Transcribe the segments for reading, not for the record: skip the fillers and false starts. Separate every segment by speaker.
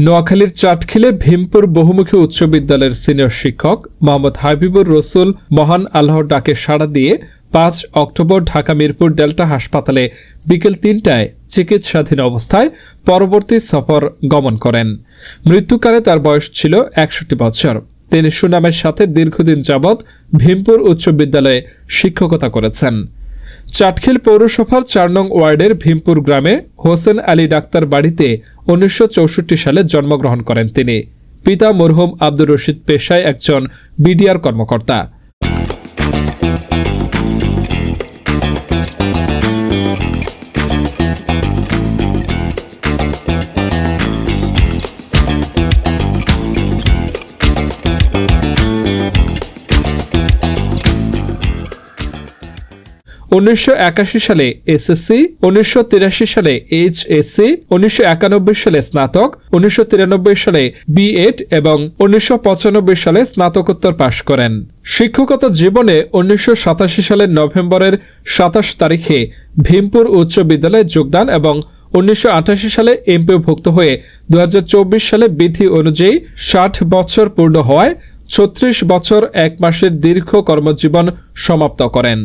Speaker 1: নোয়াখালীর চাটখিলে ভীমপুর বহুমুখী উচ্চ বিদ্যালয়ের সিনিয়র শিক্ষক মোহাম্মদ হাবিবুর রসুল মহান আল্লাহর ডাকে সাড়া দিয়ে ৫ অক্টোবর ঢাকা মিরপুর ডেল্টা হাসপাতালে বিকেল ৩টায় চিকিৎসাধীন অবস্থায় পরবর্তী সফর গমন করেন। মৃত্যুকালে তার বয়স ছিল ৬১ বছর। তিনি সুনামের সাথে দীর্ঘদিন যাবৎ ভীমপুর উচ্চ বিদ্যালয়ে শিক্ষকতা করেছেন। চাটখিল পৌরসভার ৪ নং ওয়ার্ডের ভীমপুর গ্রামে হোসেন আলী ডাক্তার বাড়িতে ১৯৬৪ সালে জন্মগ্রহণ করেন তিনি। পিতা মরহুম আব্দুর রশিদ পেশায় একজন বিডিআর কর্মকর্তা। ’৯৮১ সালে এসএসসি, ১৯৮৩ সালে এইচএসসি, ১৯৯১ সালে স্নাতক, ১৯৯৩ সালে বিএড এবং ১৯৯৫ সালে স্নাতকোত্তর পাশ করেন। শিক্ষকতা জীবনে ১৯৮৭ সালের নভেম্বরের ২৭ তারিখে ভীমপুর উচ্চ বিদ্যালয়ে যোগদান এবং ১৯৮৮ সালে এমপিওভুক্ত হয়ে ২০২৪ সালে বিধি অনুযায়ী ৬০ বছর পূর্ণ হওয়ায় ৩৬ বছর ১ মাসের দীর্ঘ কর্মজীবন সমাপ্ত করেন।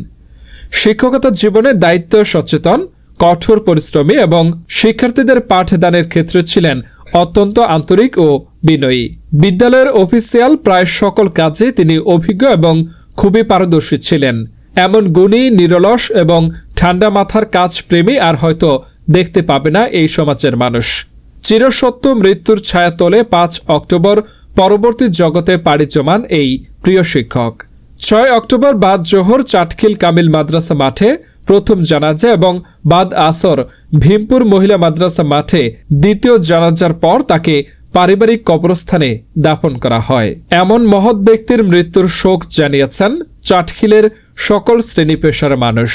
Speaker 1: শিক্ষকতা জীবনে দায়িত্ব সচেতন, কঠোর পরিশ্রমী এবং শিক্ষার্থীদের পাঠদানের ক্ষেত্রে ছিলেন অত্যন্ত আন্তরিক ও বিনয়ী। বিদ্যালয়ের অফিসিয়াল প্রায় সকল কাজে তিনি অভিজ্ঞ এবং খুবই পারদর্শী ছিলেন। এমন গুণী, নিরলস এবং ঠান্ডা মাথার কাজপ্রেমী আর হয়তো দেখতে পাবে না এই সমাজের মানুষ। চিরসত্য মৃত্যুর ছায়াতলে ৫ অক্টোবর পরবর্তী জগতে পাড়ি জমান এই প্রিয় শিক্ষক। ৬ অক্টোবর বাদ জোহর চাটখিল কামিল মাদ্রাসা মাঠে প্রথম জানাজা এবং বাদ আসর ভীমপুর মহিলা মাদ্রাসা মাঠে দ্বিতীয় জানাজার পর তাকে পারিবারিক কবরস্থানে দাফন করা হয়। এমন মহৎ ব্যক্তির মৃত্যুর শোক জানিয়েছেন চাটখিলের সকল শ্রেণী পেশার মানুষ।